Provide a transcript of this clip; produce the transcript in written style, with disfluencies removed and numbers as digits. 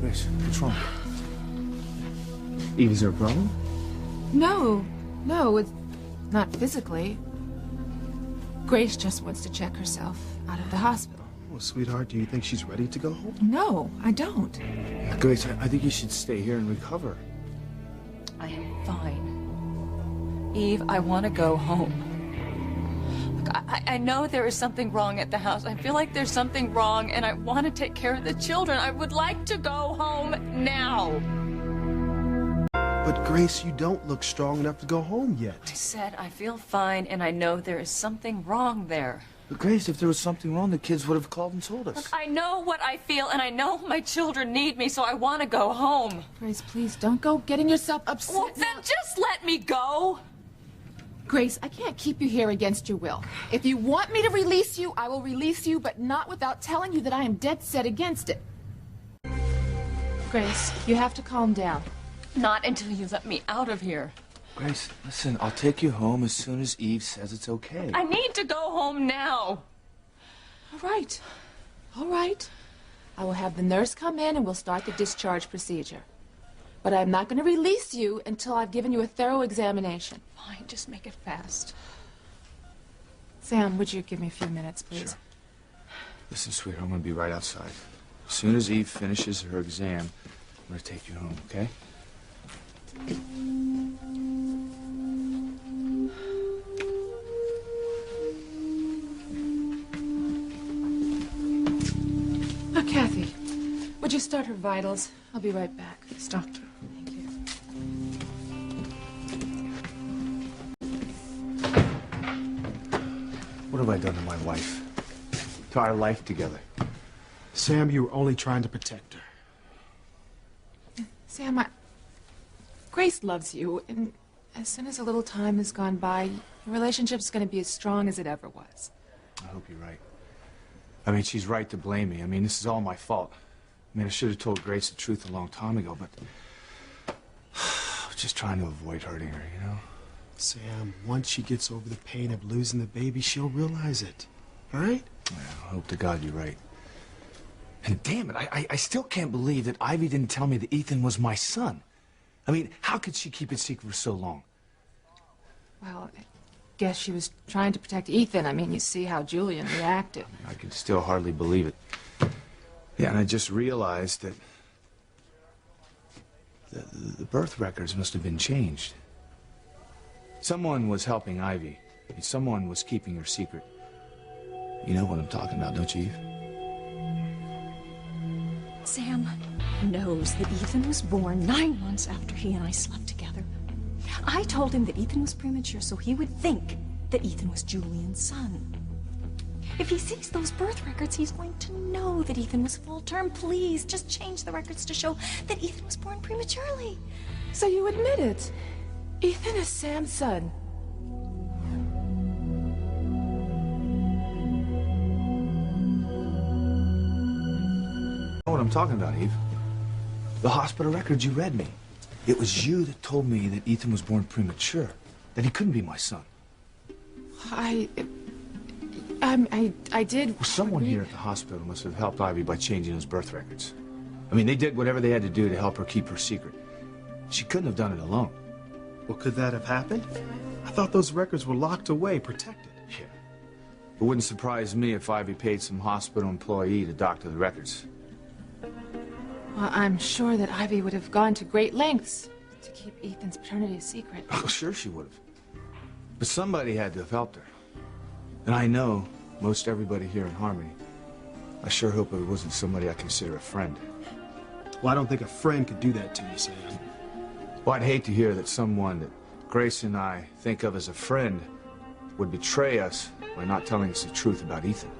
Grace, what's wrong? Eve, is there a problem? No, it's not physically. Grace just wants to check herself out of the hospital. Well, sweetheart, do you think she's ready to go home? No, I don't. Grace, I think you should stay here and recover. I am fine. Eve, I want to go home. Look, I know there is something wrong at the house. I feel like there's something wrong, and I want to take care of the children. I would like to go home now. But Grace, you don't look strong enough to go home yet. I said I feel fine, and I know there is something wrong there. But Grace, if there was something wrong, the kids would have called and told us. Look, I know what I feel, and I know my children need me, so I want to go home. Grace, please don't go getting yourself upset. Well, then just let me go. Grace, I can't keep you here against your will. If you want me to release you, I will release you, but not without telling you that I am dead set against it. Grace, you have to calm down. Not until you let me out of here. Grace, listen, I'll take you home as soon as Eve says it's okay. I need to go home now. All right. All right. I will have the nurse come in and we'll start the discharge procedure. But I'm not going to release you until I've given you a thorough examination. Fine, just make it fast. Sam, would you give me a few minutes, please? Sure. Listen, sweetheart, I'm going to be right outside. As soon as Eve finishes her exam, I'm going to take you home, okay? Oh, Kathy, would you start her vitals? I'll be right back. Yes, doctor. Thank you. What have I done to my wife? To our life together? Sam, you were only trying to protect her. Sam, Grace loves you, and as soon as a little time has gone by, your relationship's going to be as strong as it ever was. I hope you're right. I mean, she's right to blame me. I mean, this is all my fault. I mean, I should have told Grace the truth a long time ago, but I was just trying to avoid hurting her, you know? Sam, once she gets over the pain of losing the baby, she'll realize it. All right? Yeah, I hope to God you're right. And damn it, I still can't believe that Ivy didn't tell me that Ethan was my son. I mean, how could she keep it secret for so long? Well, I guess she was trying to protect Ethan. I mean, you see how Julian reacted. I can still hardly believe it. Yeah, and I just realized that the birth records must have been changed. Someone was helping Ivy. Someone was keeping her secret. You know what I'm talking about, don't you, Eve? Sam knows that Ethan was born 9 months after he and I slept together. I told him that Ethan was premature so he would think that Ethan was Julian's son. If he sees those birth records, he's going to know that Ethan was full term. Please, just change the records to show that Ethan was born prematurely. So you admit it. Ethan is Sam's son. You know what I'm talking about, Eve? The hospital records you read me. It was you that told me that Ethan was born premature, that he couldn't be my son. I did... Well, someone here at the hospital must have helped Ivy by changing those birth records. I mean, they did whatever they had to do to help her keep her secret. She couldn't have done it alone. Well, could that have happened? I thought those records were locked away, protected. Yeah. It wouldn't surprise me if Ivy paid some hospital employee to doctor the records. Well, I'm sure that Ivy would have gone to great lengths to keep Ethan's paternity a secret. Oh, sure she would have. But somebody had to have helped her. And I know most everybody here in Harmony. I sure hope it wasn't somebody I consider a friend. Well, I don't think a friend could do that to you, Sam. Well, I'd hate to hear that someone that Grace and I think of as a friend would betray us by not telling us the truth about Ethan.